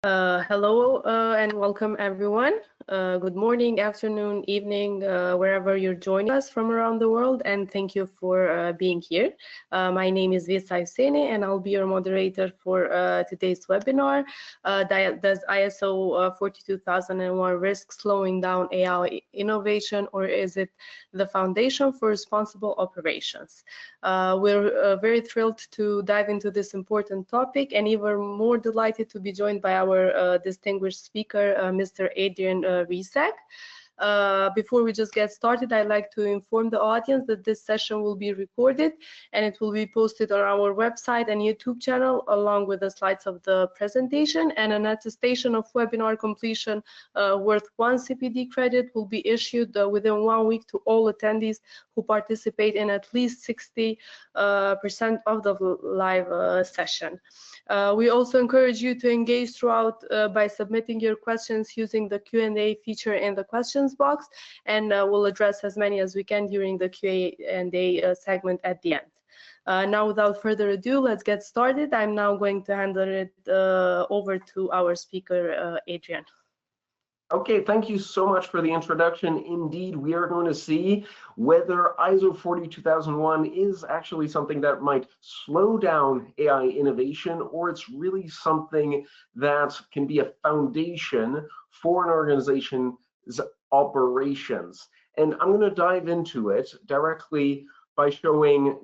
Hello and welcome everyone. Good morning, afternoon, evening, wherever you're joining us from around the world, and thank you for being here. My name is Resag and I'll be your moderator for today's webinar. Does ISO 42001 risk slowing down AI innovation, or is it the foundation for responsible operations? We're very thrilled to dive into this important topic, and even more delighted to be joined by our distinguished speaker, Mr. Adrian Resag. Before we just get started, I'd like to inform the audience that this session will be recorded and it will be posted on our website and YouTube channel along with the slides of the presentation, and an attestation of webinar completion worth 1 CPD credit will be issued within 1 week to all attendees who participate in at least 60% of the live session. We also encourage you to engage throughout by submitting your questions using the Q&A feature in the questions box, and we'll address as many as we can during the Q&A segment at the end. Now, without further ado, let's get started. I'm now going to hand it over to our speaker, Adrian. Okay, thank you so much for the introduction. Indeed, we are going to see whether ISO 42001 is actually something that might slow down AI innovation, or it's really something that can be a foundation for an organization's operations. And I'm going to dive into it directly by showing,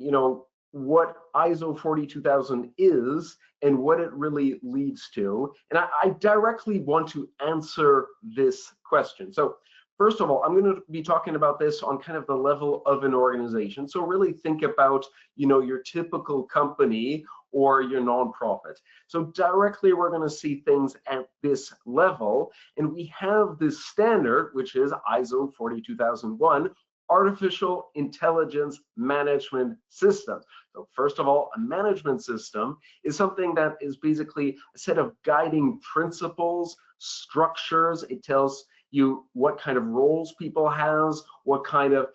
what ISO 42000 is and what it really leads to. And I directly want to answer this question. So first of all, I'm going to be talking about this on kind of the level of an organization. So really think about, your typical company or your nonprofit. So directly, we're going to see things at this level. And we have this standard, which is ISO 42001, Artificial Intelligence Management System. So first of all, a management system is something that is basically a set of guiding principles, structures. It tells you what kind of roles people have, what kind of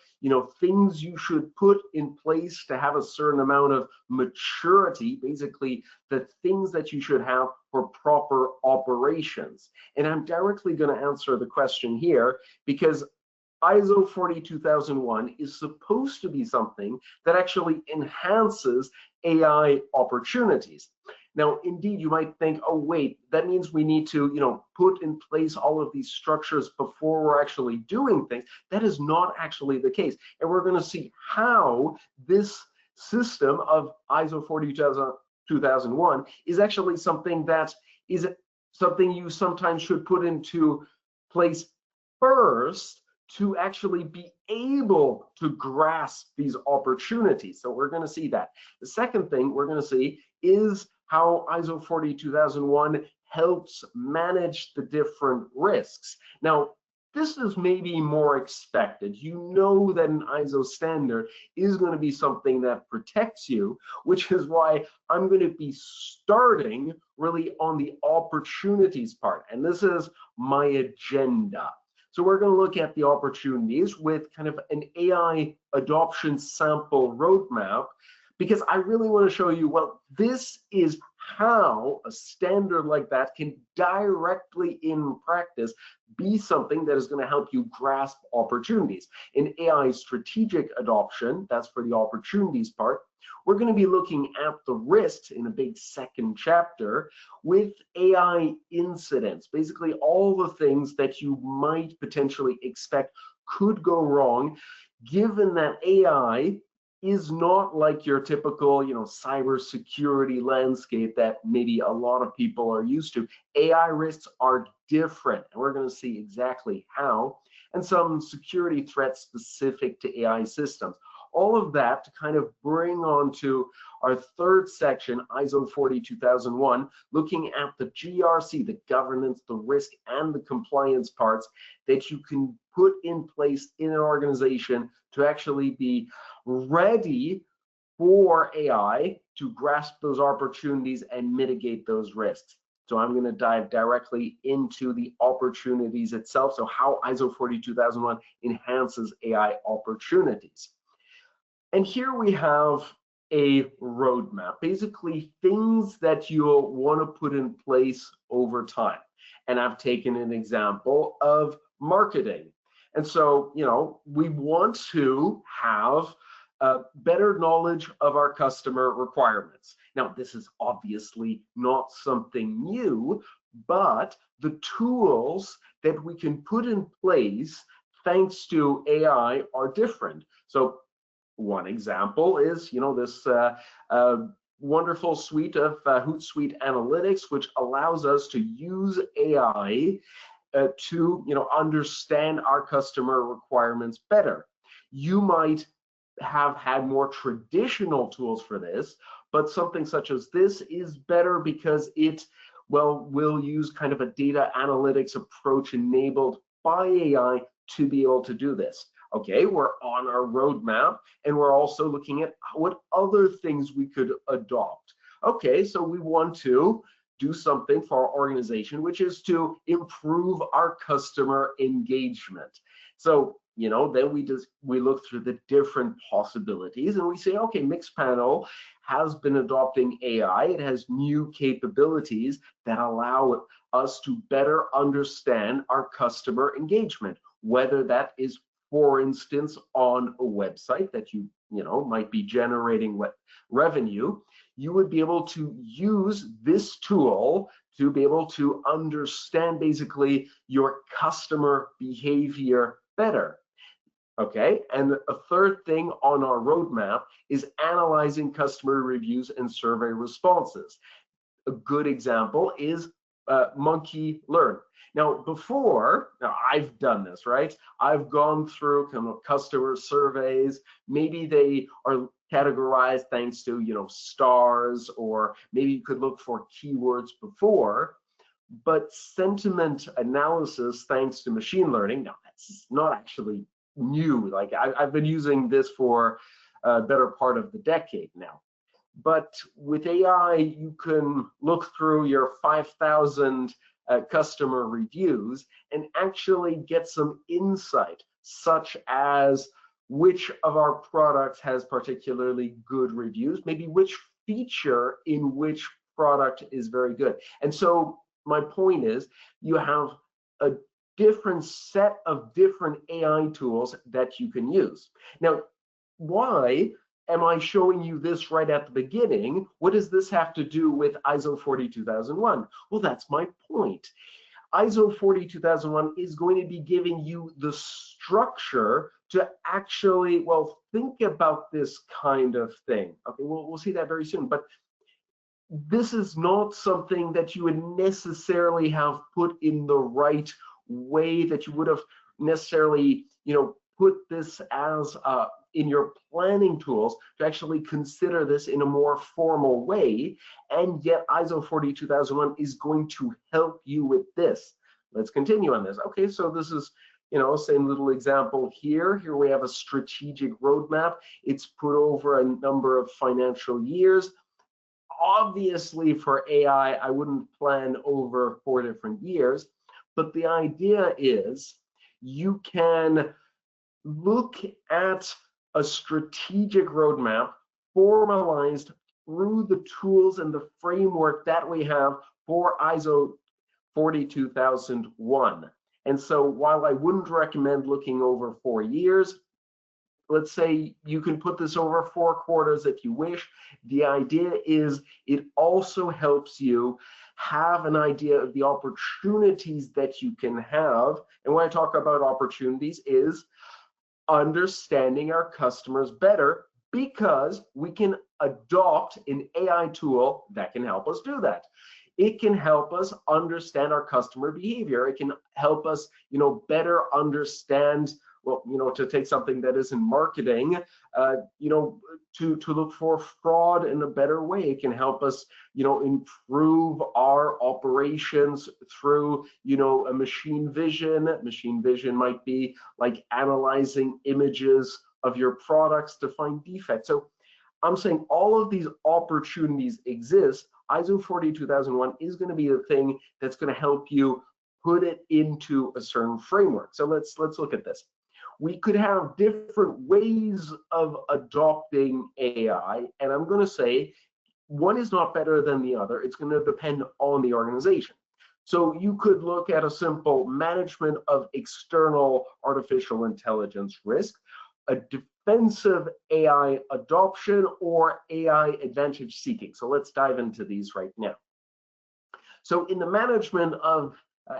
things you should put in place to have a certain amount of maturity, basically the things that you should have for proper operations. And I'm directly going to answer the question here, because ISO 42001 is supposed to be something that actually enhances AI opportunities. Now, indeed, you might think, oh, wait, that means we need to, put in place all of these structures before we're actually doing things. That is not actually the case. And we're going to see how this system of ISO 42001 is actually something that is something you sometimes should put into place first to actually be able to grasp these opportunities. So we're going to see that. The second thing we're going to see is how ISO 42001 helps manage the different risks. Now, this is maybe more expected. You know that an ISO standard is going to be something that protects you, which is why I'm going to be starting really on the opportunities part. And this is my agenda. So we're going to look at the opportunities with kind of an AI adoption sample roadmap, because I really want to show you, well, this is how a standard like that can directly in practice be something that is going to help you grasp opportunities. In AI strategic adoption, that's for the opportunities part, we're going to be looking at the risks in a big second chapter with AI incidents, basically all the things that you might potentially expect could go wrong, given that AI is not like your typical, cybersecurity landscape that maybe a lot of people are used to. AI risks are different, and we're going to see exactly how, and some security threats specific to AI systems. All of that to kind of bring on to our third section, ISO 42001, looking at the GRC, the governance, the risk, and the compliance parts that you can put in place in an organization to actually be ready for AI to grasp those opportunities and mitigate those risks. So I'm going to dive directly into the opportunities itself, so how ISO 42001 enhances AI opportunities. And here we have a roadmap, basically things that you'll want to put in place over time. And I've taken an example of marketing. And so, we want to have better knowledge of our customer requirements. Now, this is obviously not something new, but the tools that we can put in place thanks to AI are different. So one example is, this wonderful suite of Hootsuite Analytics, which allows us to use AI to, understand our customer requirements better. You might have had more traditional tools for this, but something such as this is better because it, will use kind of a data analytics approach enabled by AI to be able to do this. Okay, we're on our roadmap, and we're also looking at what other things we could adopt. Okay, so we want to do something for our organization, which is to improve our customer engagement. So, then we look through the different possibilities, and we say, okay, Mixpanel has been adopting AI. It has new capabilities that allow us to better understand our customer engagement, whether that is, for instance, on a website that you might be generating revenue. You would be able to use this tool to be able to understand basically your customer behavior better. Okay, and a third thing on our roadmap is analyzing customer reviews and survey responses. A good example is Monkey Learn. Now, I've done this, right? I've gone through kind of customer surveys. Maybe they are categorized thanks to, stars, or maybe you could look for keywords before. But sentiment analysis, thanks to machine learning, now that's not actually new. Like I've been using this for a better part of the decade now. But with AI, you can look through your 5,000 customer reviews and actually get some insight, such as which of our products has particularly good reviews, maybe which feature in which product is very good. And so my point is, you have a different set of different AI tools that you can use. Now, why am I showing you this right at the beginning? What does this have to do with ISO 42001? Well, that's my point. ISO 42001 is going to be giving you the structure to actually, think about this kind of thing. Okay, we'll see that very soon. But this is not something that you would necessarily have put in the right way, that you would have necessarily, put this as in your planning tools to actually consider this in a more formal way. And yet ISO 42001 is going to help you with this. Let's continue on this. Okay, so this is, same little example here. Here we have a strategic roadmap. It's put over a number of financial years. Obviously, for AI, I wouldn't plan over 4 different years, but the idea is you can look at a strategic roadmap formalized through the tools and the framework that we have for ISO 42001. And so while I wouldn't recommend looking over 4 years, let's say you can put this over 4 quarters if you wish. The idea is it also helps you have an idea of the opportunities that you can have. And when I talk about opportunities, is understanding our customers better, because we can adopt an AI tool that can help us do that. It can help us understand our customer behavior. It can help us, better understand, to take something that is in marketing, to look for fraud in a better way. It can help us, improve our operations through, a machine vision. Machine vision might be like analyzing images of your products to find defects. So I'm saying all of these opportunities exist. ISO 42001 is going to be the thing that's going to help you put it into a certain framework. So let's look at this. we could have different ways of adopting AI, and I'm going to say one is not better than the other. It's going to depend on the organization. So you could look at a simple management of external artificial intelligence risk, a defensive AI adoption, or AI advantage seeking. So let's dive into these right now. So in the management of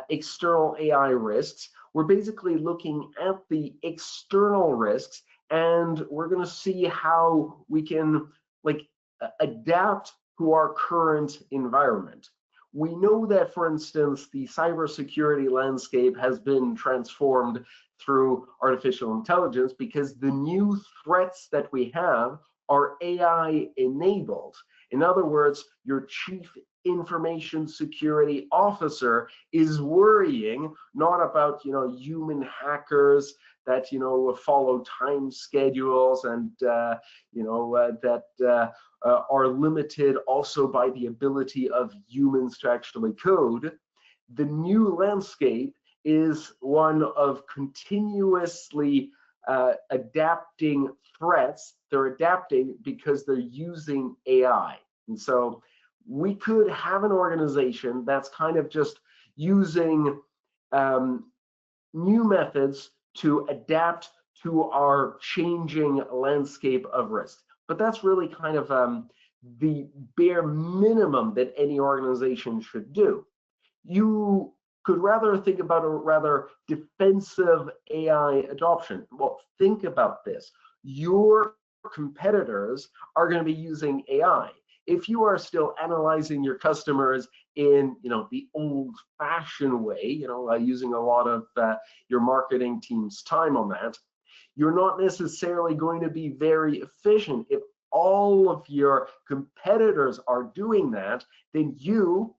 external AI risks, we're basically looking at the external risks, and we're going to see how we can adapt to our current environment. We know that, for instance, the cybersecurity landscape has been transformed through artificial intelligence because the new threats that we have are AI enabled. In other words, your chief information security officer is worrying not about human hackers that follow time schedules and that are limited also by the ability of humans to actually code. The new landscape is one of continuously adapting threats. They're adapting because they're using AI. And so we could have an organization that's kind of just using new methods to adapt to our changing landscape of risk. But that's really kind of the bare minimum that any organization should do. You could rather think about a rather defensive AI adoption. Well, think about this. Your competitors are going to be using AI. If you are still analyzing your customers in the old-fashioned way, using a lot of your marketing team's time on that, you're not necessarily going to be very efficient. If all of your competitors are doing that, then you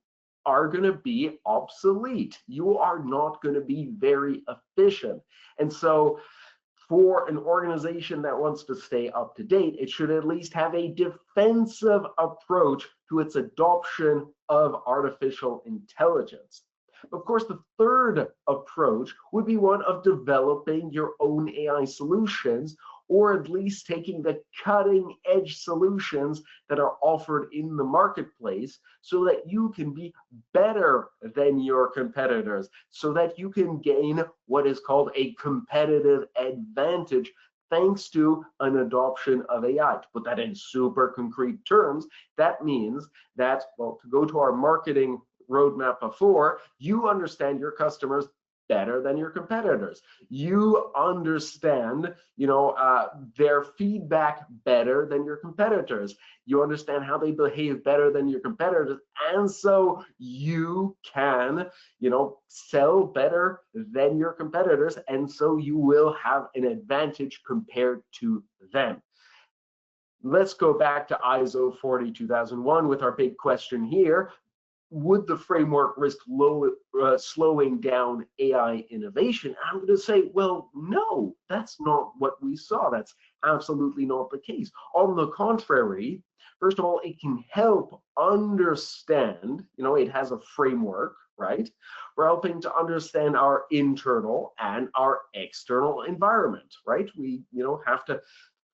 are going to be obsolete. You are not going to be very efficient. And so for an organization that wants to stay up to date, it should at least have a defensive approach to its adoption of artificial intelligence. Of course, the third approach would be one of developing your own AI solutions, or at least taking the cutting edge solutions that are offered in the marketplace so that you can be better than your competitors, so that you can gain what is called a competitive advantage thanks to an adoption of AI. To put that in super concrete terms, that means that, well, to go to our marketing roadmap before, you understand your customers better than your competitors. You understand, their feedback better than your competitors. You understand how they behave better than your competitors, and so you can, sell better than your competitors, and so you will have an advantage compared to them. Let's go back to ISO 42001 with our big question here. Would the framework risk slowing down AI innovation? I'm going to say, well, no, that's not what we saw. That's absolutely not the case. On the contrary, first of all, it can help understand, it has a framework, right? We're helping to understand our internal and our external environment, right? We, have to,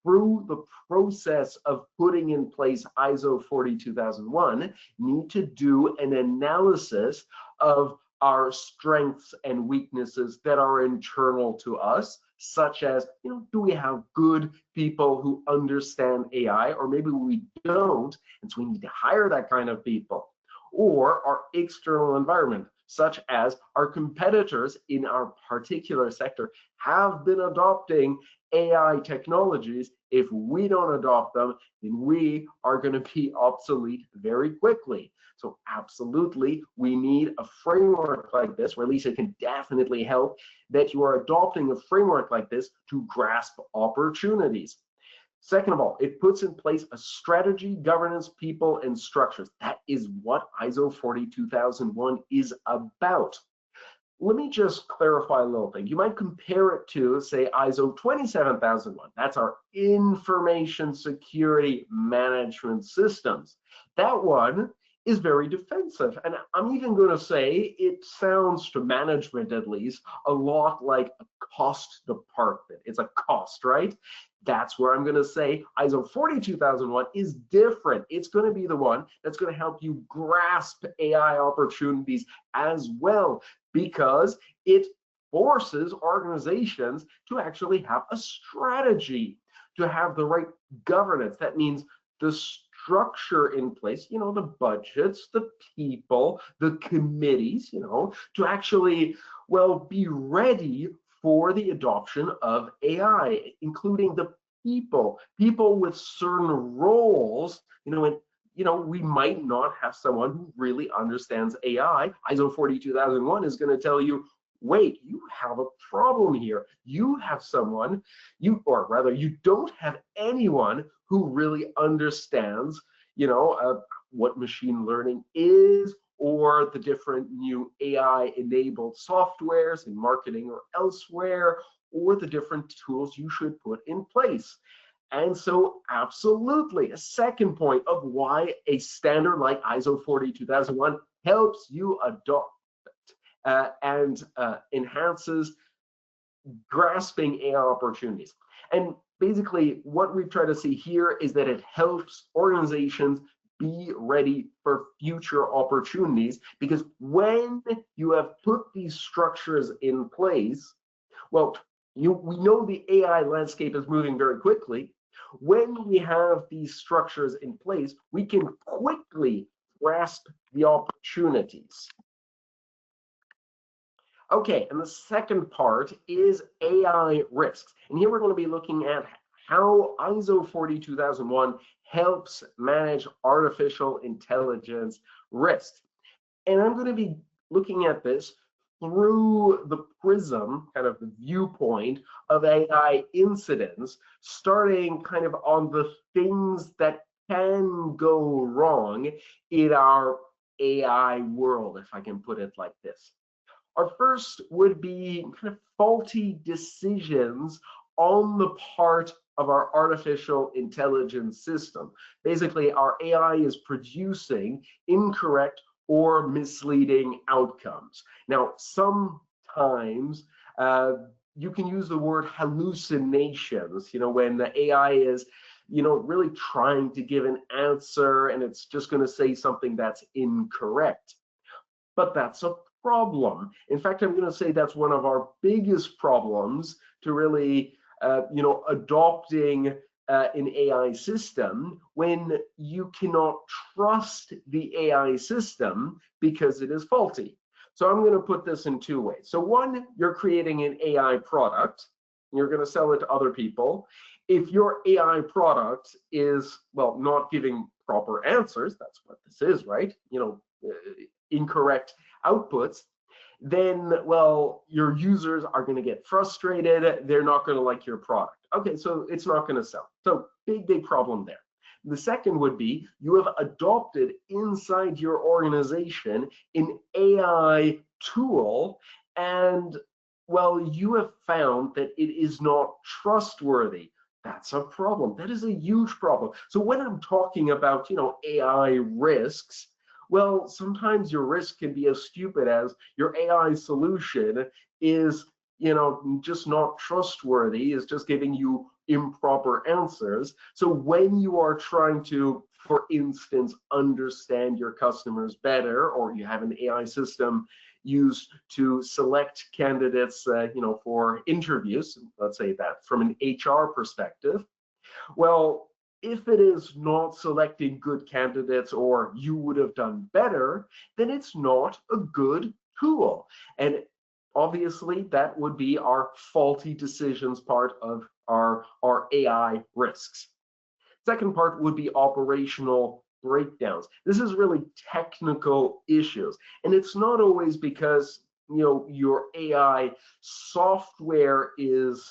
through the process of putting in place ISO 42001, need to do an analysis of our strengths and weaknesses that are internal to us, such as, do we have good people who understand AI, or maybe we don't, and so we need to hire that kind of people, or our external environment, such as our competitors in our particular sector have been adopting AI technologies. If we don't adopt them, then we are going to be obsolete very quickly. So absolutely, we need a framework like this, or at least it can definitely help that you are adopting a framework like this to grasp opportunities. Second of all, it puts in place a strategy, governance, people, and structures. That is what ISO 42001 is about. Let me just clarify a little thing. You might compare it to, say, ISO 27001. That's our information security management systems. That one is very defensive. And I'm even going to say it sounds, to management at least, a lot like a cost department. It's a cost, right? That's where I'm going to say ISO 42001 is different. It's going to be the one that's going to help you grasp AI opportunities as well, because it forces organizations to actually have a strategy, to have the right governance. That means the structure in place, the budgets, the people, the committees, to actually, well, be ready for the adoption of AI, including the people with certain roles, and we might not have someone who really understands AI. ISO 42001 is going to tell you, wait, you have a problem here. You have someone, or rather, you don't have anyone who really understands, what machine learning is, or the different new AI-enabled softwares in marketing or elsewhere, or the different tools you should put in place. And so, absolutely, a second point of why a standard like ISO 42001 helps you adopt and enhances grasping AI opportunities. And basically, what we've tried to see here is that it helps organizations be ready for future opportunities, because when you have put these structures in place, well, we know the AI landscape is moving very quickly. When we have these structures in place, we can quickly grasp the opportunities. Okay, and the second part is AI risks. And here we're going to be looking at how ISO 42001 helps manage artificial intelligence risks. And I'm going to be looking at this through the prism, kind of the viewpoint of AI incidents, starting kind of on the things that can go wrong in our AI world, if I can put it like this. Our first would be kind of faulty decisions on the part of our artificial intelligence system. Basically, our AI is producing incorrect or misleading outcomes. Now, sometimes you can use the word hallucinations, when the AI is, really trying to give an answer and it's just going to say something that's incorrect. But that's a problem. In fact, I'm going to say that's one of our biggest problems to really, adopting an AI system, when you cannot trust the AI system because it is faulty. So I'm going to put this in two ways. So one, you're creating an AI product. You're going to sell it to other people. If your AI product is, well, not giving proper answers, that's what this is, right? Incorrect outputs, then, well, your users are going to get frustrated. They're not going to like your product. Okay, so it's not going to sell. So big problem there. The second would be you have adopted inside your organization an AI tool, and, well, you have found that it is not trustworthy. That's a problem. That is a huge problem. So when I'm talking about, AI risks, well, sometimes your risk can be as stupid as your AI solution is, just not trustworthy, is just giving you improper answers. So when you are trying to, for instance, understand your customers better, or you have an AI system used to select candidates, for interviews, let's say that from an HR perspective, well, if it is not selecting good candidates, or you would have done better, then it's not a good tool. And obviously, that would be our faulty decisions part of our AI risks. Second part would be operational breakdowns. This is really technical issues. And it's not always because, your AI software is,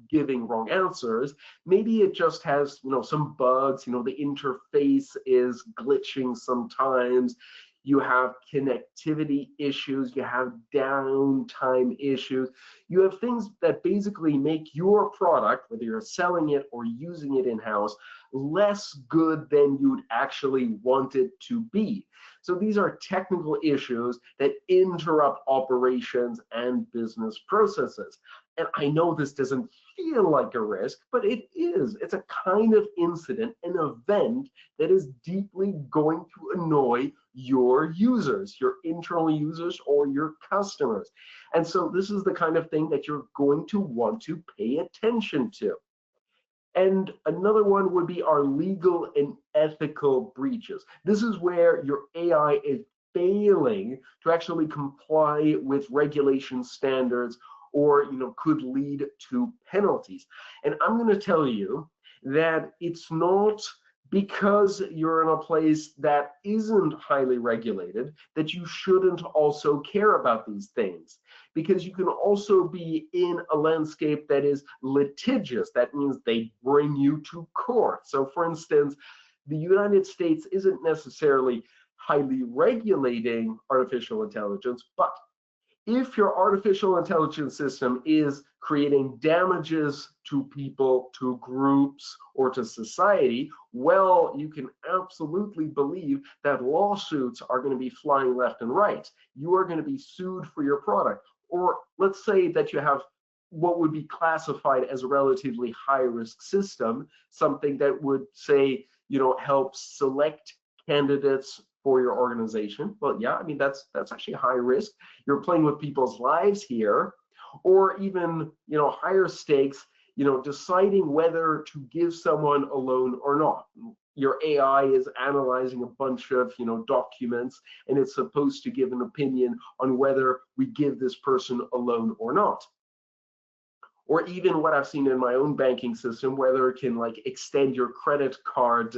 giving wrong answers. Maybe it just has, some bugs, the interface is glitching sometimes. you have connectivity issues, you have downtime issues, you have things that basically make your product, whether you're selling it or using it in-house, less good than you'd actually want it to be. So these are technical issues that interrupt operations and business processes. And I know this doesn't feel like a risk, but it is. It's a kind of incident, an event that is deeply going to annoy your users, your internal users or your customers. And so this is the kind of thing that you're going to want to pay attention to. And another one would be our legal and ethical breaches. This is where your AI is failing to actually comply with regulation standards, or could lead to penalties. And I'm going to tell you that it's not because you're in a place that isn't highly regulated that you shouldn't also care about these things, because you can also be in a landscape that is litigious. That means they bring you to court. So for instance, the United States isn't necessarily highly regulating artificial intelligence, but if your artificial intelligence system is creating damages to people, to groups, or to society, well, you can absolutely believe that lawsuits are going to be flying left and right. You are going to be sued for your product. Or let's say that you have what would be classified as a relatively high-risk system, something that would say, help select candidates for your organization. Well, yeah, I mean, that's actually high risk. You're playing with people's lives here. Or even, higher stakes, deciding whether to give someone a loan or not. Your AI is analyzing a bunch of, documents, and it's supposed to give an opinion on whether we give this person a loan or not. Or even what I've seen in my own banking system, whether it can extend your credit card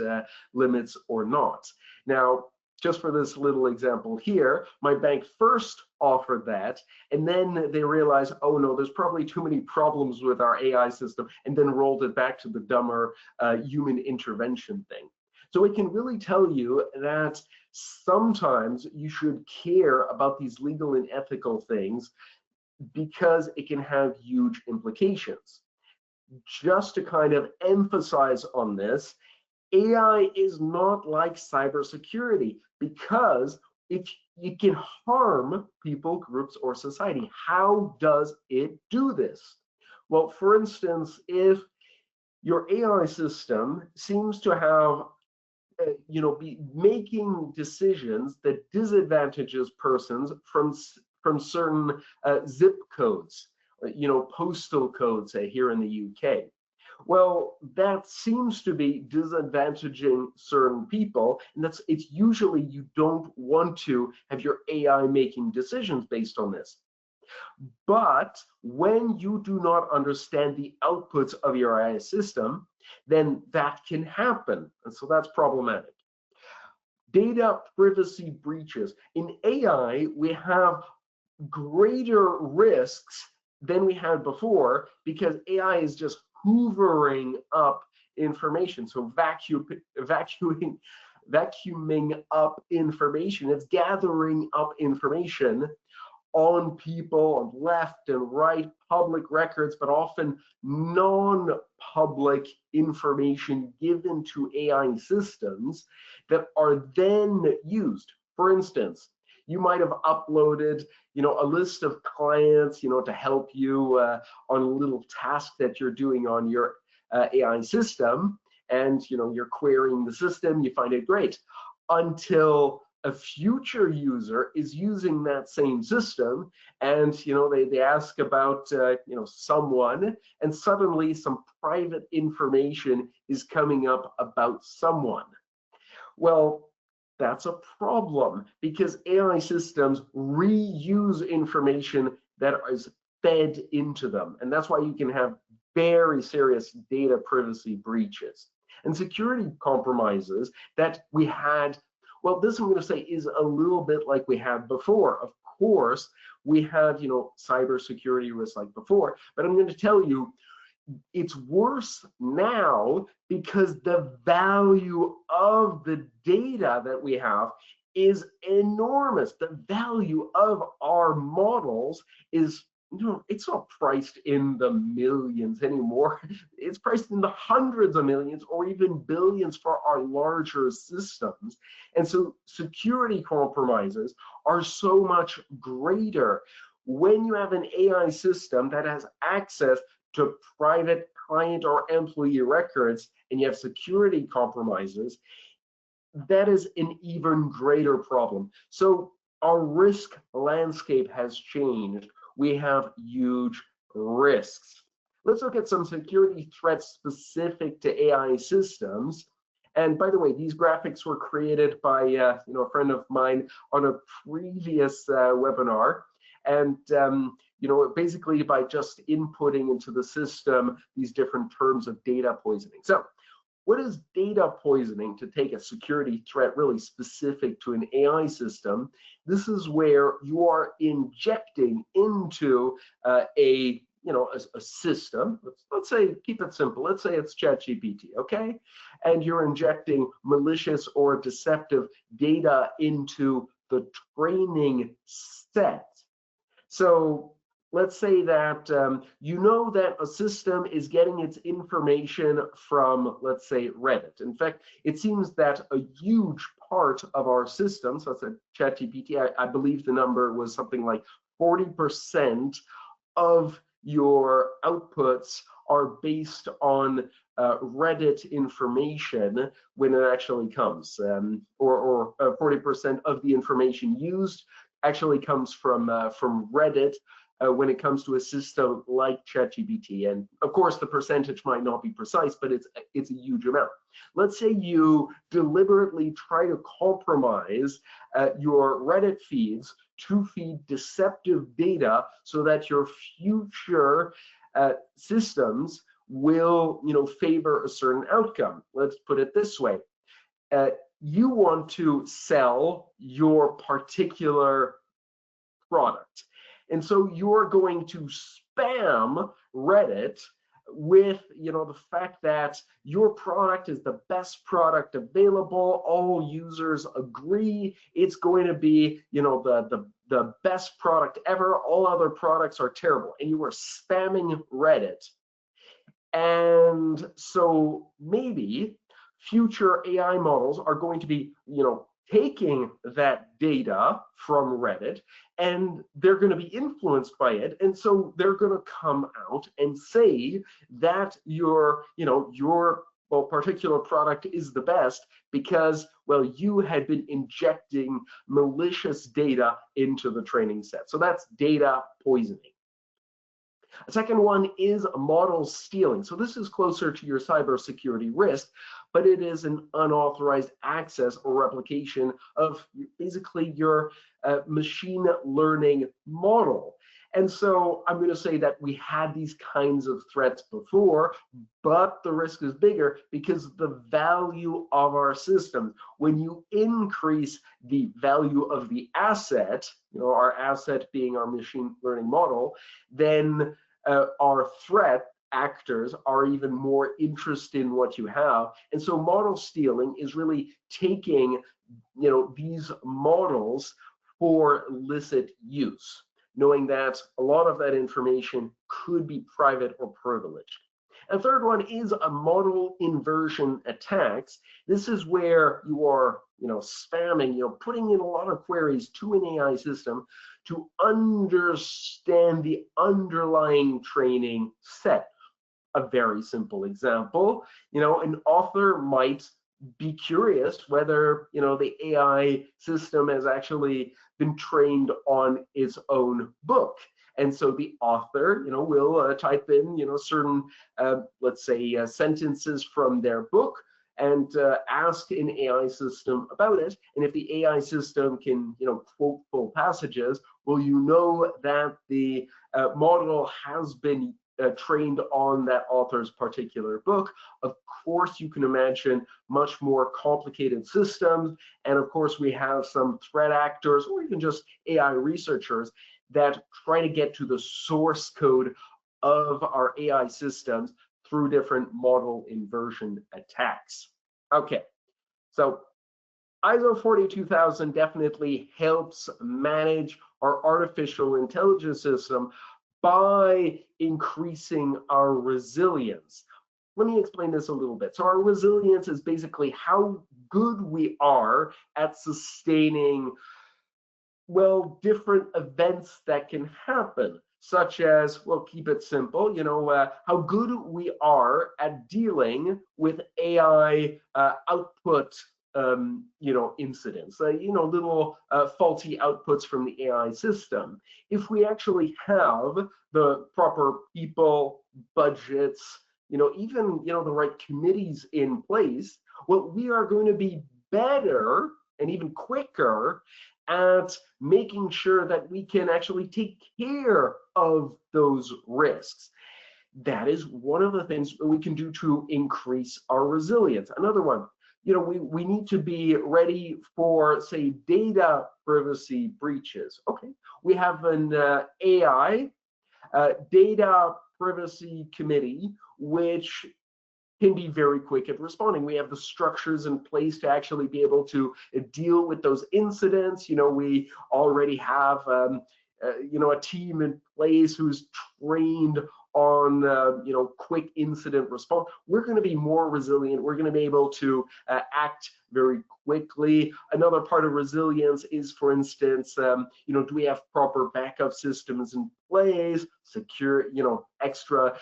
limits or not. Now, just for this little example here, my bank first offered that, and then they realized, oh no, there's probably too many problems with our AI system, and then rolled it back to the dumber human intervention thing. So it can really tell you that sometimes you should care about these legal and ethical things, because it can have huge implications. Just to kind of emphasize on this, AI is not like cybersecurity, because if it can harm people, groups, or society. How does it do this? Well, for instance, if your AI system seems to have be making decisions that disadvantages persons from certain zip codes, postal codes, say here in the UK. Well, that seems to be disadvantaging certain people, and it's usually you don't want to have your AI making decisions based on this. But when you do not understand the outputs of your AI system, then that can happen, and so that's problematic. Data privacy breaches. In AI, we have greater risks than we had before, because AI is just hoovering up information, so vacuuming up information. It's gathering up information on people, on left and right, public records, but often non-public information given to AI systems that are then used. For instance, you might have uploaded, a list of clients, to help you on a little task that you're doing on your AI system, and you're querying the system. You find it great until a future user is using that same system, and they ask about someone, and suddenly some private information is coming up about someone. Well, that's a problem, because AI systems reuse information that is fed into them, and that's why you can have very serious data privacy breaches and security compromises that we had. Well, this I'm going to say is a little bit like we had before. Of course, we had cybersecurity risks like before, but I'm going to tell you, it's worse now because the value of the data that we have is enormous. The value of our models is, it's not priced in the millions anymore. It's priced in the hundreds of millions or even billions for our larger systems. And so security compromises are so much greater when you have an AI system that has access to private client or employee records and you have security compromises. That is an even greater problem. So our risk landscape has changed. We have huge risks. Let's look at some security threats specific to AI systems. And by the way, these graphics were created by a friend of mine on a previous webinar. And basically by just inputting into the system these different terms of data poisoning. So what is data poisoning, to take a security threat really specific to an AI system? This is where you are injecting into a system. Let's say, keep it simple. Let's say it's ChatGPT, okay? And you're injecting malicious or deceptive data into the training set. So let's say that that a system is getting its information from, let's say, Reddit. In fact, it seems that a huge part of our system, so that's a ChatGPT, I believe the number was something like 40% of your outputs are based on Reddit information when it actually comes, or 40% of the information used actually comes from Reddit when it comes to a system like ChatGPT. And of course, the percentage might not be precise, but it's a huge amount. Let's say you deliberately try to compromise your Reddit feeds to feed deceptive data so that your future systems will, favor a certain outcome. Let's put it this way. You want to sell your particular product. And so you're going to spam Reddit with, the fact that your product is the best product available. All users agree it's going to be, the best product ever. All other products are terrible. And you are spamming Reddit. And so maybe future AI models are going to be, taking that data from Reddit, and they're going to be influenced by it. And so they're going to come out and say that your particular product is the best because, well, you had been injecting malicious data into the training set. So that's data poisoning. A second one is model stealing. So this is closer to your cybersecurity risk, but it is an unauthorized access or replication of basically your machine learning model. And so I'm going to say that we had these kinds of threats before, but the risk is bigger because the value of our system, when you increase the value of the asset, our asset being our machine learning model, then our threat actors are even more interested in what you have. And so model stealing is really taking, these models for illicit use, knowing that a lot of that information could be private or privileged. And third one is a model inversion attacks. This is where you are, spamming, putting in a lot of queries to an AI system to understand the underlying training set. A very simple example, an author might be curious whether, the AI system has actually been trained on its own book. And so the author, will type in, certain, let's say, sentences from their book and ask an AI system about it. And if the AI system can, quote full passages, well, that the model has been trained on that author's particular book. Of course, you can imagine much more complicated systems. And of course, we have some threat actors or even just AI researchers that try to get to the source code of our AI systems through different model inversion attacks. Okay, so ISO 42000 definitely helps manage our artificial intelligence system by increasing our resilience. Let me explain this a little bit. So our resilience is basically how good we are at sustaining, well, different events that can happen, such as, well, keep it simple, how good we are at dealing with AI output, incidents, little faulty outputs from the AI system. If we actually have the proper people, budgets, even, the right committees in place, well, we are going to be better and even quicker at making sure that we can actually take care of those risks. That is one of the things that we can do to increase our resilience. Another one, we need to be ready for, say, data privacy breaches. Okay, we have an AI data privacy committee, which can be very quick at responding. We have the structures in place to actually be able to deal with those incidents. We already have, a team in place who's trained on, quick incident response. We're going to be more resilient. We're going to be able to act very quickly. Another part of resilience is, for instance, do we have proper backup systems in place, secure, extra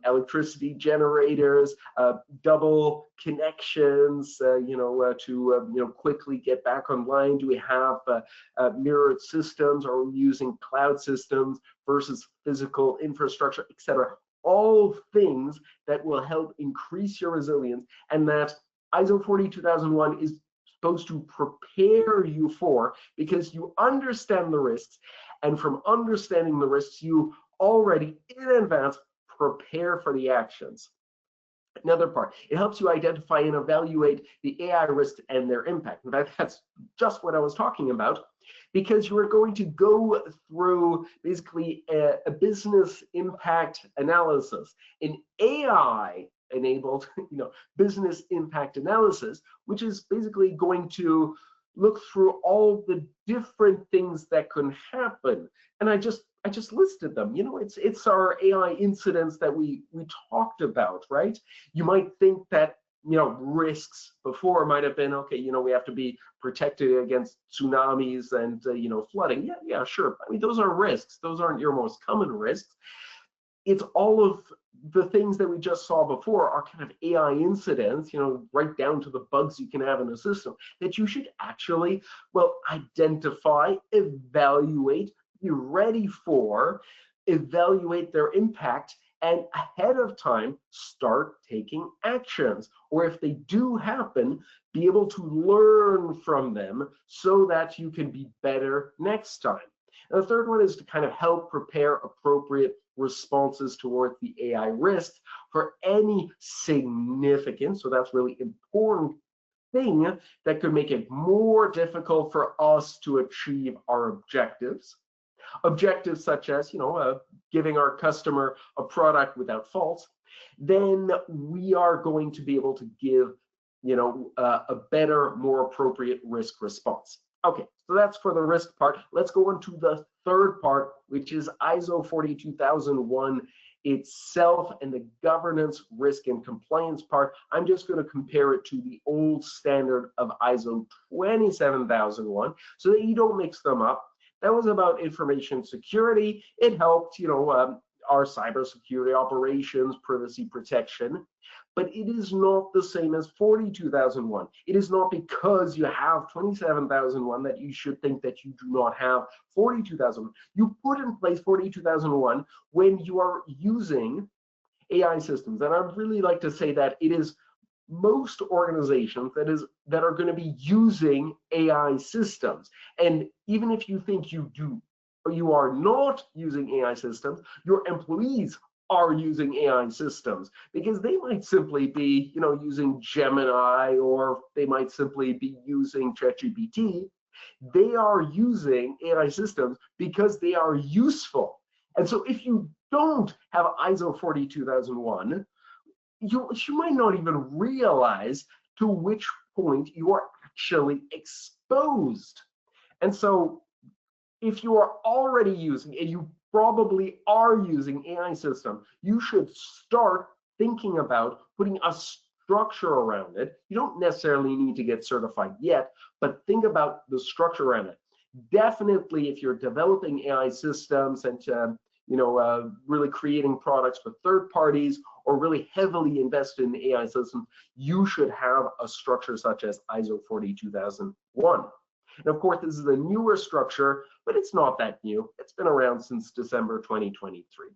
electricity generators, double connections, to quickly get back online? Do we have mirrored systems? Are we using cloud systems versus physical infrastructure, etc.? All things that will help increase your resilience, and that ISO 42001 is supposed to prepare you for, because you understand the risks, and from understanding the risks, you already in advance prepare for the actions. Another part, it helps you identify and evaluate the AI risks and their impact. In fact, that's just what I was talking about, because you are going to go through basically a business impact analysis, an AI-enabled, business impact analysis, which is basically going to look through all the different things that can happen. And I just listed them. It's our AI incidents that we talked about, right? You might think that, risks before might have been, okay, we have to be protected against tsunamis and, flooding. Yeah, sure. I mean, those are risks. Those aren't your most common risks. It's all of the things that we just saw before are kind of AI incidents, right down to the bugs you can have in a system that you should actually, well, identify, evaluate, be ready for, evaluate their impact, and ahead of time start taking actions. Or if they do happen, be able to learn from them so that you can be better next time. And the third one is to kind of help prepare appropriate responses towards the AI risks for any significant, so that's really important, thing that could make it more difficult for us to achieve our objectives. Objectives such as, giving our customer a product without faults. Then we are going to be able to give, a better, more appropriate risk response. Okay, so that's for the risk part. Let's go on to the third part, which is ISO 42001 itself and the governance, risk, and compliance part. I'm just going to compare it to the old standard of ISO 27001 so that you don't mix them up. That was about information security. It helped, our cybersecurity operations, privacy protection. But it is not the same as 42001. It is not because you have 27001 that you should think that you do not have 42001. You put in place 42001 when you are using AI systems. And I'd really like to say that it is most organizations that are going to be using AI systems. And even if you think you do, or you are not using AI systems, your employees are using AI systems, because they might simply be, using Gemini, or they might simply be using ChatGPT. They are using AI systems because they are useful. And so if you don't have ISO 42001, you might not even realize to which point you are actually exposed. And so if you are already using, and you probably are using AI system, you should start thinking about putting a structure around it. You don't necessarily need to get certified yet, but think about the structure around it. Definitely, if you're developing AI systems and really creating products for third parties or really heavily invested in AI systems, you should have a structure such as ISO 42001. And of course, this is a newer structure, but it's not that new. It's been around since December 2023.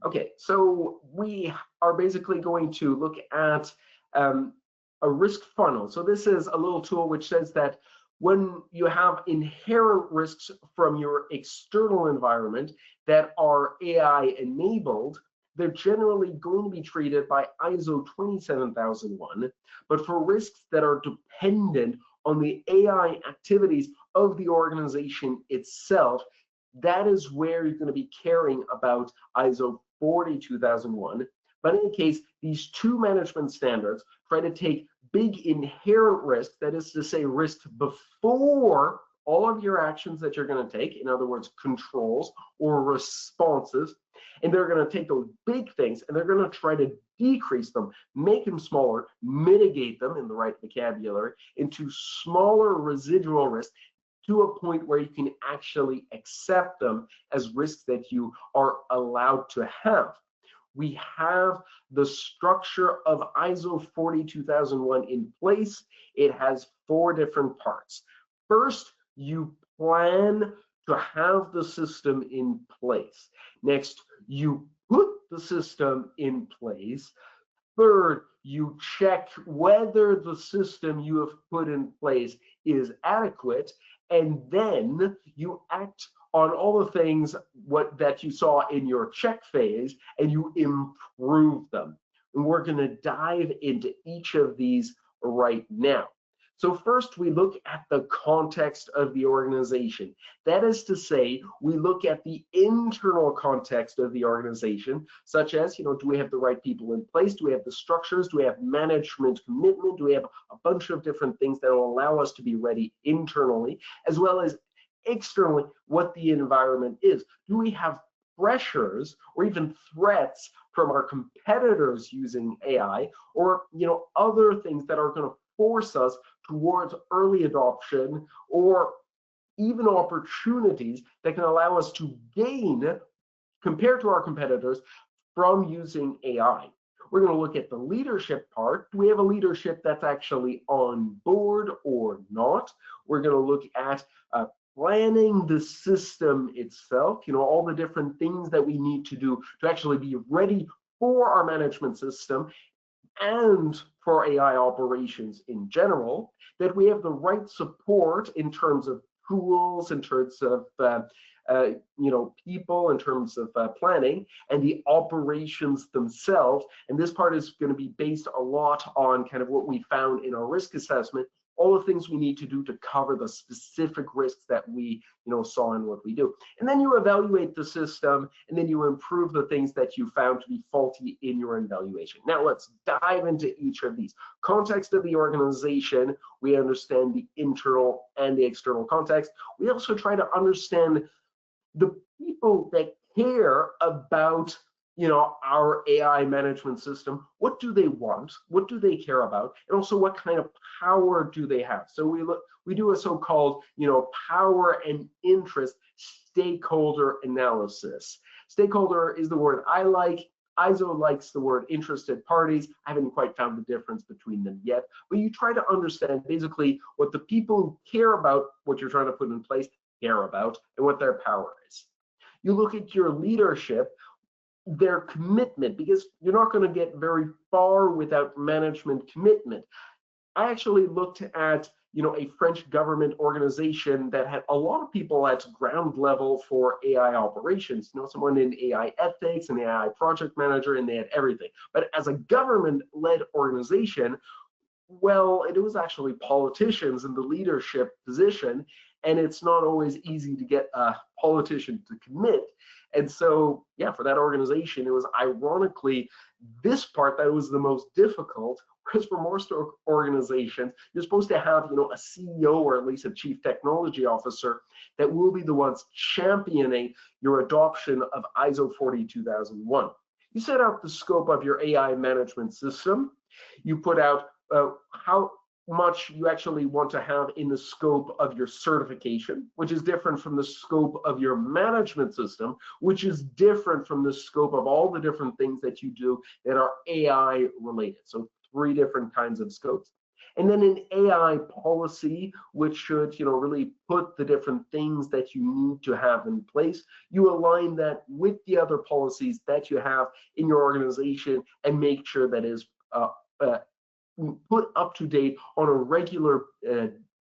Okay, so we are basically going to look at a risk funnel. So this is a little tool which says that when you have inherent risks from your external environment that are AI enabled, they're generally going to be treated by ISO 27001. But for risks that are dependent on the AI activities of the organization itself, that is where you're going to be caring about ISO 42001. But in any case, these two management standards try to take big inherent risk, that is to say risks before all of your actions that you're going to take, in other words, controls or responses, and they're going to take those big things and they're going to try to decrease them, make them smaller, mitigate them in the right vocabulary into smaller residual risks to a point where you can actually accept them as risks that you are allowed to have. We have the structure of ISO 42001 in place. It has 4 different parts. First, you plan to have the system in place. Next, you put the system in place. Third, you check whether the system you have put in place is adequate, and then you act on all the things that you saw in your check phase, and you improve them. And we're going to dive into each of these right now. So first, we look at the context of the organization. That is to say, we look at the internal context of the organization, such as, do we have the right people in place? Do we have the structures? Do we have management commitment? Do we have a bunch of different things that will allow us to be ready internally, as well as externally, what the environment is? Do we have pressures or even threats from our competitors using AI, or other things that are going to force us towards early adoption, or even opportunities that can allow us to gain compared to our competitors from using AI? We're going to look at the leadership part. Do we have a leadership that's actually on board or not? We're going to look at planning the system itself, all the different things that we need to do to actually be ready for our management system and for AI operations in general, that we have the right support in terms of tools, in terms of people, in terms of planning, and the operations themselves. And this part is going to be based a lot on kind of what we found in our risk assessment, all the things we need to do to cover the specific risks that we saw in what we do. And then you evaluate the system, and then you improve the things that you found to be faulty in your evaluation. Now let's dive into each of these. Context of the organization, we understand the internal and the external context. We also try to understand the people that care about our AI management system. What do they want? What do they care about? And also, what kind of power do they have? So we do a so-called power and interest stakeholder analysis. Stakeholder is the word I like. ISO likes the word interested parties. I haven't quite found the difference between them yet, but you try to understand basically what the people who care about what you're trying to put in place care about and what their power is. You look at your leadership, their commitment, because you're not going to get very far without management commitment. I actually looked at a French government organization that had a lot of people at ground level for AI operations, someone in AI ethics, an AI project manager, and they had everything. But as a government-led organization, well, it was actually politicians in the leadership position, and it's not always easy to get a politician to commit. And so, yeah, for that organization, it was ironically this part that was the most difficult, because for most organizations, you're supposed to have, a CEO or at least a chief technology officer that will be the ones championing your adoption of ISO 42001. You set out the scope of your AI management system. You put out how much you actually want to have in the scope of your certification, which is different from the scope of your management system, which is different from the scope of all the different things that you do that are AI related. So 3 different kinds of scopes. And then an AI policy, which should, really put the different things that you need to have in place. You align that with the other policies that you have in your organization and make sure that is put up to date on a regular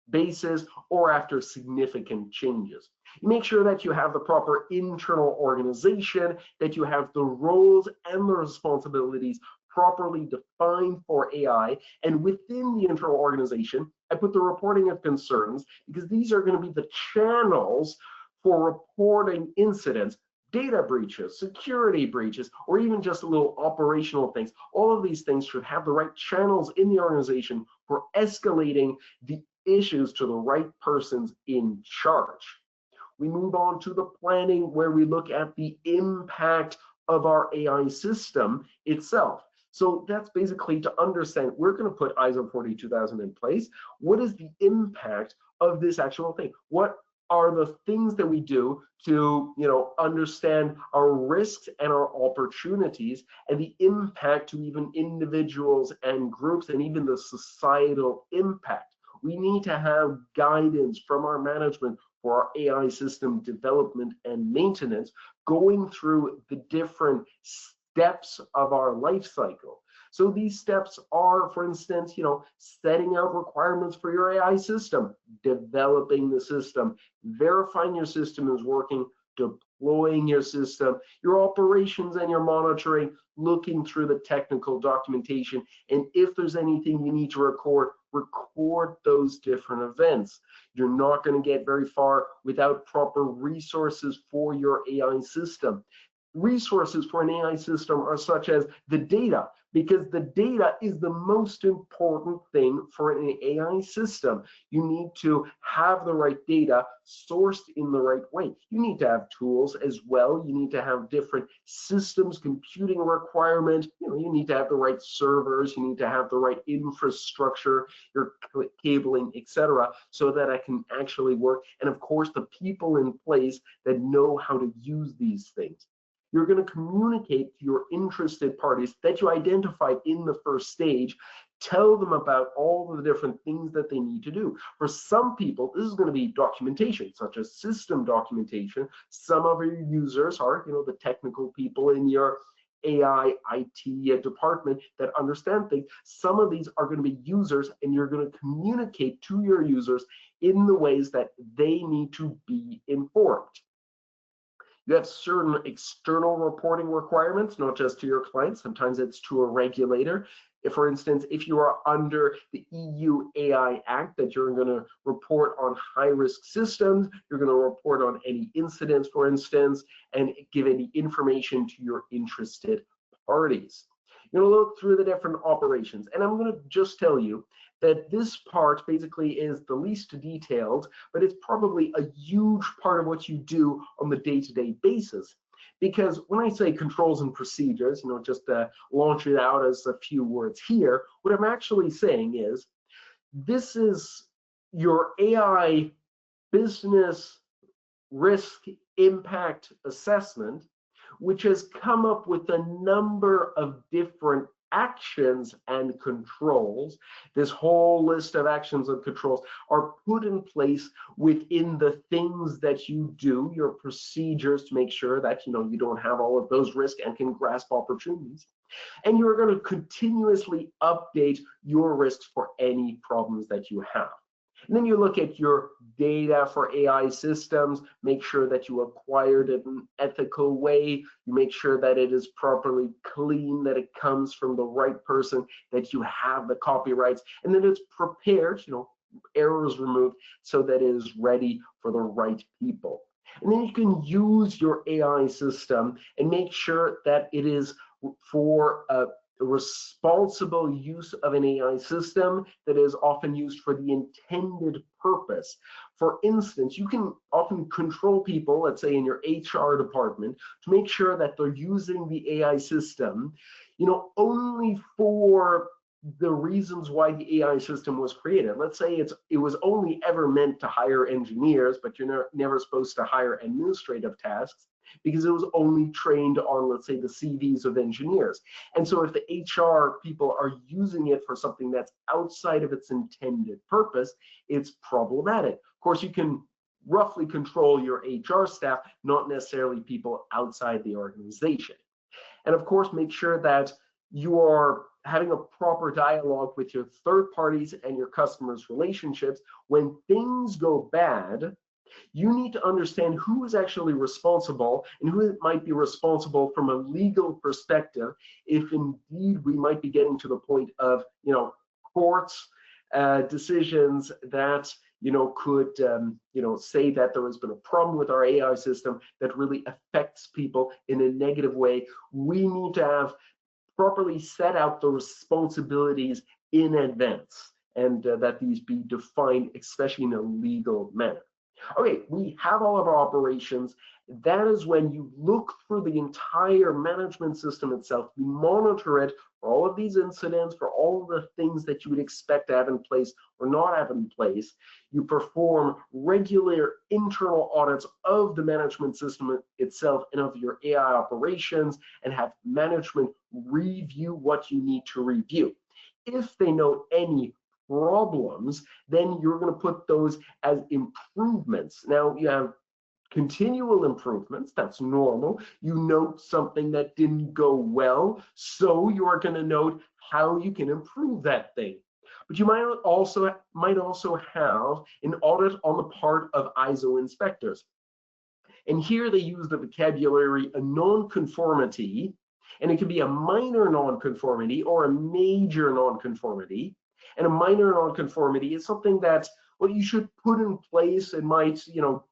basis or after significant changes. You make sure that you have the proper internal organization, that you have the roles and the responsibilities properly defined for AI, and within the internal organization, I put the reporting of concerns, because these are going to be the channels for reporting incidents, data breaches, security breaches, or even just little operational things. All of these things should have the right channels in the organization for escalating the issues to the right persons in charge. We move on to the planning, where we look at the impact of our AI system itself. So that's basically to understand, we're going to put ISO 42000 in place. What is the impact of this actual thing? What are the things that we do to, understand our risks and our opportunities, and the impact to even individuals and groups, and even the societal impact? We need to have guidance from our management for our AI system development and maintenance, going through the different steps of our life cycle. So these steps are, for instance, setting out requirements for your AI system, developing the system, verifying your system is working, deploying your system, your operations and your monitoring, looking through the technical documentation, and if there's anything you need to record those different events. You're not going to get very far without proper resources for your AI system. Resources for an AI system are such as the data, because the data is the most important thing for an AI system. You need to have the right data sourced in the right way. You need to have tools as well. You need to have different systems, computing requirement. You need to have the right servers. You need to have the right infrastructure, your cabling, etc., so that it can actually work. And of course, the people in place that know how to use these things. You're going to communicate to your interested parties that you identified in the first stage. Tell them about all of the different things that they need to do. For some people, this is going to be documentation, such as system documentation. Some of your users are, the technical people in your AI IT department that understand things. Some of these are going to be users, and you're going to communicate to your users in the ways that they need to be informed. You have certain external reporting requirements, not just to your clients. Sometimes it's to a regulator. If, for instance, if you are under the EU AI Act, that you're going to report on high-risk systems, you're going to report on any incidents, for instance, and give any information to your interested parties. You're going to look through the different operations, and I'm going to just tell you that this part basically is the least detailed, but it's probably a huge part of what you do on the day-to-day basis. Because when I say controls and procedures, just to launch it out as a few words here, what I'm actually saying is, this is your AI business risk impact assessment, which has come up with a number of different actions and controls. This whole list of actions and controls are put in place within the things that you do, your procedures, to make sure that you don't have all of those risks and can grasp opportunities. And you're going to continuously update your risks for any problems that you have. And then you look at your data for AI systems, make sure that you acquired it in an ethical way, you make sure that it is properly clean, that it comes from the right person, that you have the copyrights, and then it's prepared, errors removed so that it is ready for the right people. And then you can use your AI system and make sure that it is for a responsible use of an AI system that is often used for the intended purpose. For instance, you can often control people, let's say in your HR department, to make sure that they're using the AI system, only for the reasons why the AI system was created. Let's say it was only ever meant to hire engineers, but you're never supposed to hire administrative tasks because it was only trained on, let's say, the CVs of engineers. And so if the HR people are using it for something that's outside of its intended purpose, it's problematic. Of course, you can roughly control your HR staff, not necessarily people outside the organization. And of course, make sure that you are having a proper dialogue with your third parties and your customers' relationships. When things go bad, you need to understand who is actually responsible and who might be responsible from a legal perspective, if indeed we might be getting to the point of, courts decisions that could say that there has been a problem with our AI system that really affects people in a negative way. We need to have properly set out the responsibilities in advance, and that these be defined, especially in a legal manner. Okay, we have all of our operations. That is when you look through the entire management system itself, you monitor it for all of these incidents, for all of the things that you would expect to have in place or not have in place. You perform regular internal audits of the management system itself and of your AI operations, and have management review what you need to review. If they note any problems, then you're going to put those as improvements. Now, you have continual improvements, that's normal. You note something that didn't go well, so you are going to note how you can improve that thing. But you might also have an audit on the part of ISO inspectors. And here they use the vocabulary a non-conformity, and it can be a minor non-conformity or a major non-conformity. And a minor nonconformity is something that, well, you should put in place. It might,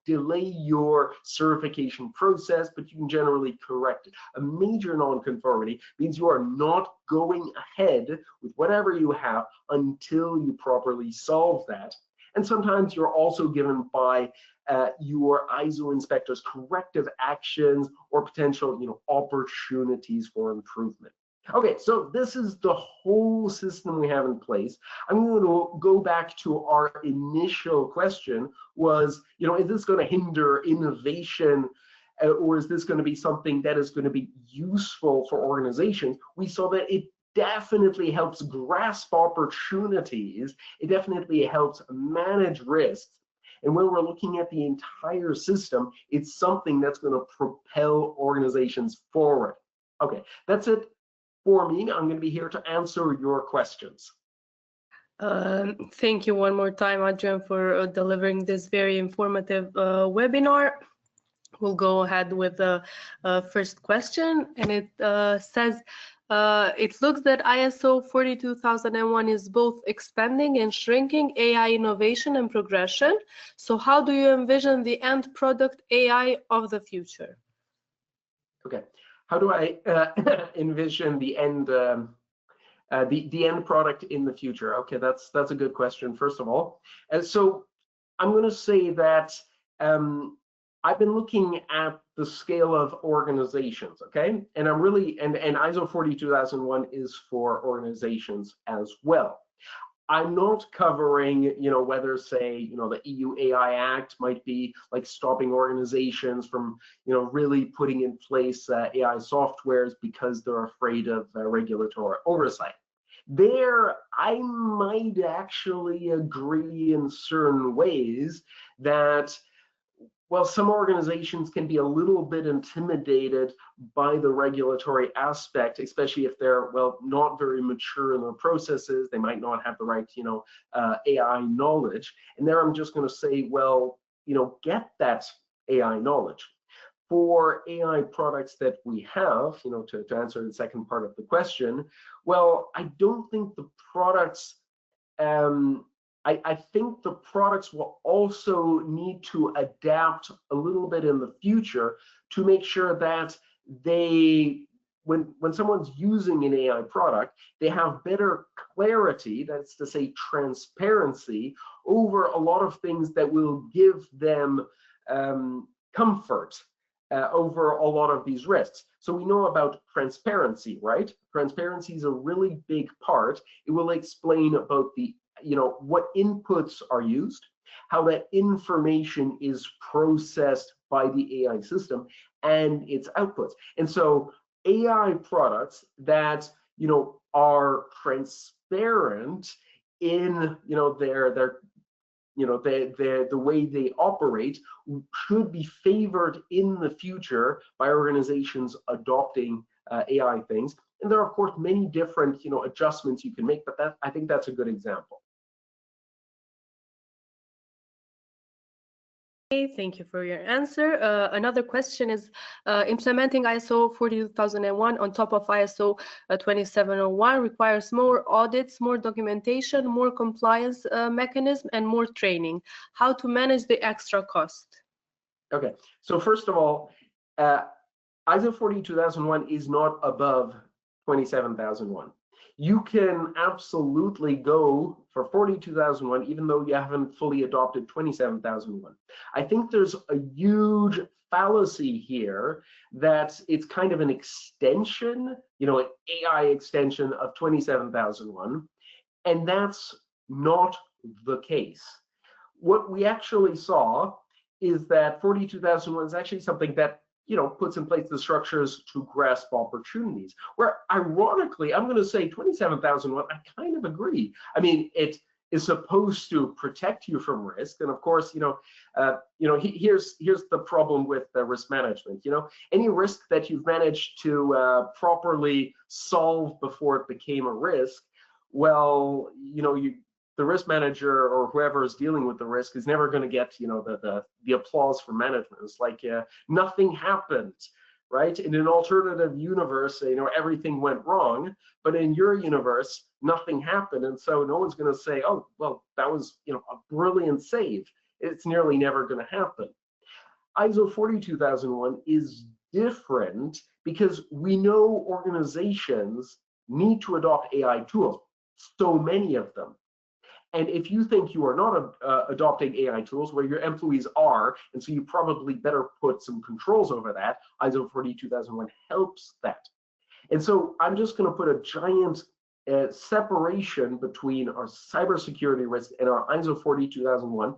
delay your certification process, but you can generally correct it. A major nonconformity means you are not going ahead with whatever you have until you properly solve that. And sometimes you're also given by your ISO inspectors corrective actions or potential, opportunities for improvement. Okay, so this is the whole system we have in place. I'm going to go back to our initial question was, is this going to hinder innovation, or is this going to be something that is going to be useful for organizations? We saw that it definitely helps grasp opportunities. It definitely helps manage risks. And when we're looking at the entire system, it's something that's going to propel organizations forward. Okay, that's it for me. I'm going to be here to answer your questions. Thank you one more time, Adrian, for delivering this very informative webinar. We'll go ahead with the first question, and it says, it looks that ISO 42001 is both expanding and shrinking AI innovation and progression. So how do you envision the end product AI of the future? Okay, how do I envision the end end product in the future? Okay, that's a good question, first of all. And so I'm going to say that I've been looking at the scale of organizations, okay? And I'm really, and ISO 42001 is for organizations as well. I'm not covering, whether, say, the EU AI Act might be like stopping organizations from, really putting in place AI softwares because they're afraid of regulatory oversight. There, I might actually agree in certain ways that, well, some organizations can be a little bit intimidated by the regulatory aspect, especially if they're, well, not very mature in their processes. They might not have the right, AI knowledge. And there I'm just going to say, well, get that AI knowledge. For AI products that we have, to answer the second part of the question, well, I don't think the products, I think the products will also need to adapt a little bit in the future to make sure that they, when someone's using an AI product, they have better clarity, that's to say transparency, over a lot of things that will give them comfort over a lot of these risks. So we know about transparency, right? Transparency is a really big part. It will explain about the, what inputs are used, how that information is processed by the AI system, and its outputs. And so AI products that, are transparent in, their the way they operate should be favored in the future by organizations adopting AI things. And there are, of course, many different adjustments you can make, but I think that's a good example. Thank you for your answer. Another question is, implementing ISO 42001 on top of ISO 2701 requires more audits, more documentation, more compliance mechanism, and more training. How to manage the extra cost? Okay, so first of all, ISO 42001 is not above 27001. You can absolutely go for 42001 even though you haven't fully adopted 27001. I think there's a huge fallacy here that it's kind of an extension, an AI extension of 27001, and that's not the case. What we actually saw is that 42001 is actually something that puts in place the structures to grasp opportunities. Where ironically, I'm going to say 27001, I kind of agree. I mean, it is supposed to protect you from risk, and of course, here's the problem with risk management. Any risk that you've managed to properly solve before it became a risk, well, the risk manager or whoever is dealing with the risk is never going to get the applause from management. It's like nothing happened, right? In an alternative universe, everything went wrong, but in your universe, nothing happened, and so no one's going to say, oh, well, that was a brilliant save. It's nearly never going to happen. ISO 42001 is different because we know organizations need to adopt AI tools, so many of them. And if you think you are not adopting AI tools, where your employees are, and so you probably better put some controls over that, ISO 42001 helps that. And so I'm just going to put a giant separation between our cybersecurity risk and our ISO 42001.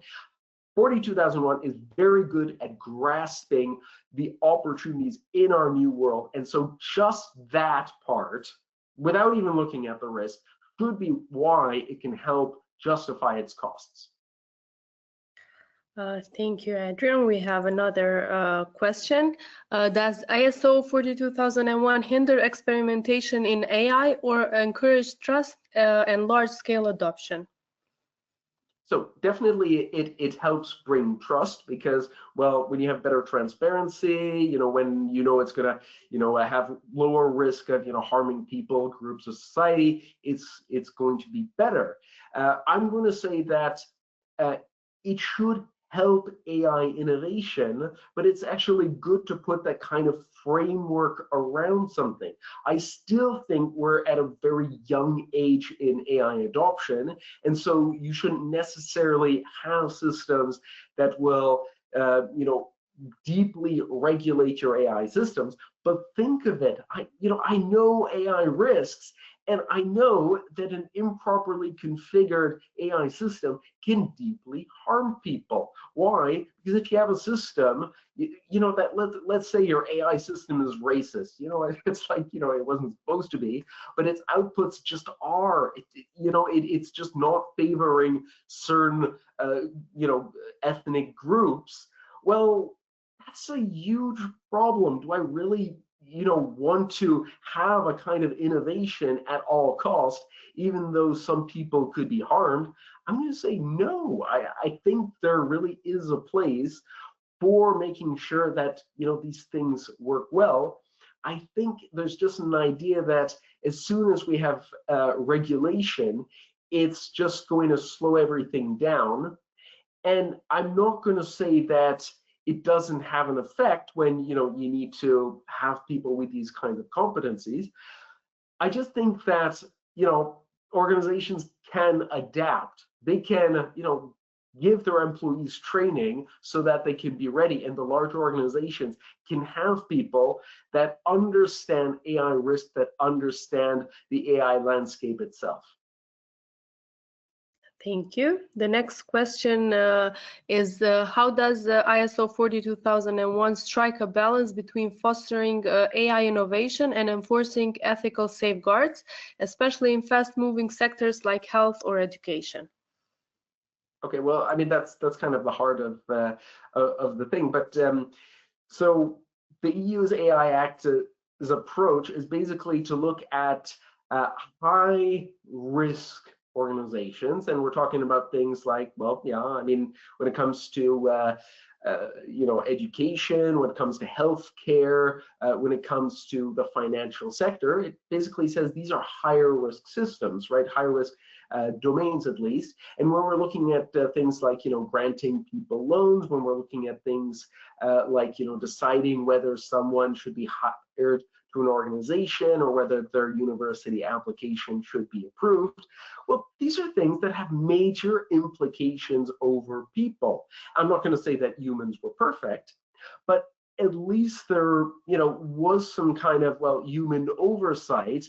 42001 is very good at grasping the opportunities in our new world. And so just that part, without even looking at the risk, should be why it can help justify its costs. Thank you, Adrian. We have another question. Does ISO 42001 hinder experimentation in AI or encourage trust and large-scale adoption? So definitely it helps bring trust because, well, when you have better transparency, when it's going to have lower risk of harming people, groups of society, it's going to be better. I'm going to say that it should help AI innovation, but it's actually good to put that kind of framework around something. I still think we're at a very young age in AI adoption, and so you shouldn't necessarily have systems that will, deeply regulate your AI systems. But think of it, I know AI risks, and I know that an improperly configured AI system can deeply harm people. Why? Because if you have a system, that let's say your AI system is racist. It's like, it wasn't supposed to be, but its outputs just are. It's just not favoring certain, ethnic groups. Well, that's a huge problem. Do I really want to have a kind of innovation at all costs, even though some people could be harmed? I'm going to say no. I think there really is a place for making sure that these things work well. I think there's just an idea that as soon as we have regulation, it's just going to slow everything down. And I'm not going to say that it doesn't have an effect when you need to have people with these kinds of competencies. I just think that organizations can adapt. They can give their employees training so that they can be ready, and the larger organizations can have people that understand AI risk, that understand the AI landscape itself. Thank you. The next question is how does ISO 42001 strike a balance between fostering AI innovation and enforcing ethical safeguards, especially in fast-moving sectors like health or education? Okay, well, I mean that's kind of the heart of the thing, but so the EU's AI Act's approach is basically to look at high risk organizations, and we're talking about things like, well, yeah, I mean, when it comes to education, when it comes to healthcare, when it comes to the financial sector, it basically says these are higher risk systems, right? Higher risk domains, at least. And when we're looking at things like granting people loans, when we're looking at things like deciding whether someone should be hired to an organization or whether their university application should be approved, well, these are things that have major implications over people. I'm not going to say that humans were perfect, but at least there was some kind of, well, human oversight.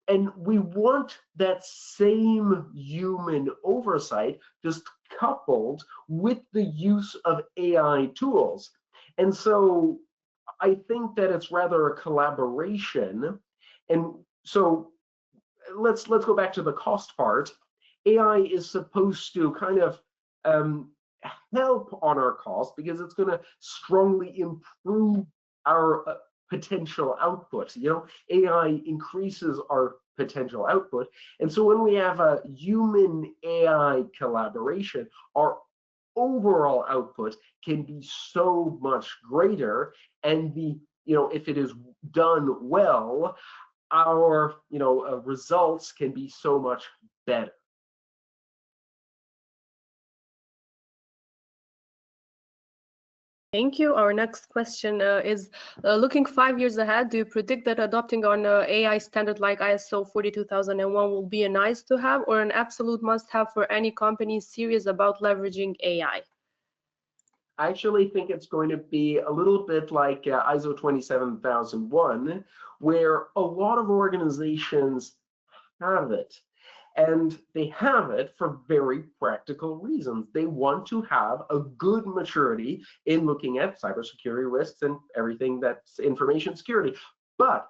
And we want that same human oversight just coupled with the use of AI tools. And so I think that it's rather a collaboration. And so let's go back to the cost part. AI is supposed to kind of help on our cost because it's going to strongly improve our potential output. AI increases our potential output. And so when we have a human AI collaboration, our overall output can be so much greater, and if it is done well, our results can be so much better. Thank you. Our next question is, looking 5 years ahead, do you predict that adopting an AI standard like ISO 42001 will be a nice to have or an absolute must have for any company serious about leveraging AI? I actually think it's going to be a little bit like ISO 27001, where a lot of organizations have it. And they have it for very practical reasons. They want to have a good maturity in looking at cybersecurity risks and everything that's information security. But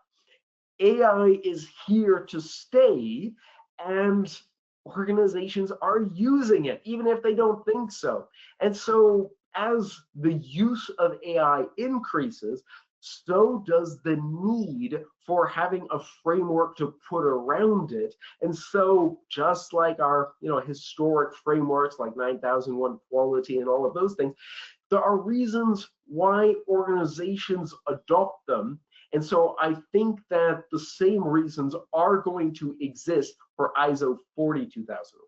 AI is here to stay, and organizations are using it, even if they don't think so. And so as the use of AI increases, so does the need for having a framework to put around it. And so just like our historic frameworks like 9001 quality and all of those things, there are reasons why organizations adopt them. And so I think that the same reasons are going to exist for ISO 42001.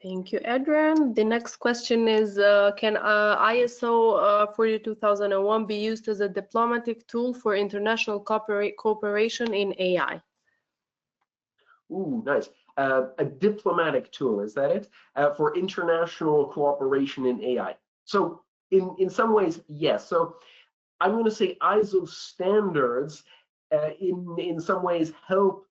Thank you, Adrian. The next question is, can ISO 42001 be used as a diplomatic tool for international cooperation in AI? Ooh, nice. A diplomatic tool, is that it? For international cooperation in AI. So in some ways, yes. So I'm going to say ISO standards in some ways help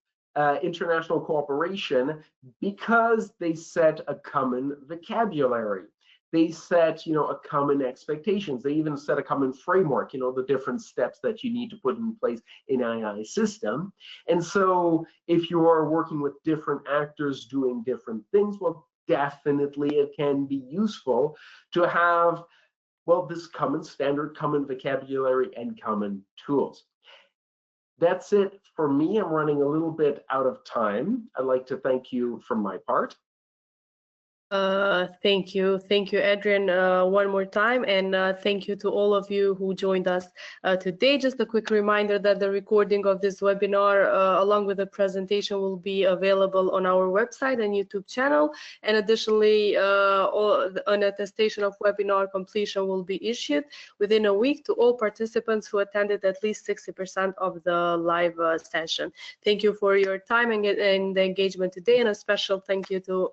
international cooperation because they set a common vocabulary. They set, a common expectations. They even set a common framework, the different steps that you need to put in place in AI system. And so if you are working with different actors doing different things, well, definitely it can be useful to have, well, this common standard, common vocabulary, and common tools. That's it for me. I'm running a little bit out of time. I'd like to thank you from my part. Thank you, Adrian, one more time, and thank you to all of you who joined us today. Just a quick reminder that the recording of this webinar, along with the presentation, will be available on our website and YouTube channel. And additionally, an attestation of webinar completion will be issued within a week to all participants who attended at least 60% of the live session. Thank you for your time and the engagement today, and a special thank you to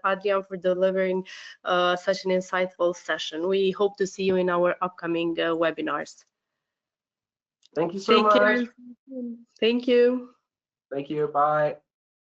Adrian for delivering such an insightful session. We hope to see you in our upcoming webinars. Thank you so much. Take care. Thank you. Thank you. Bye.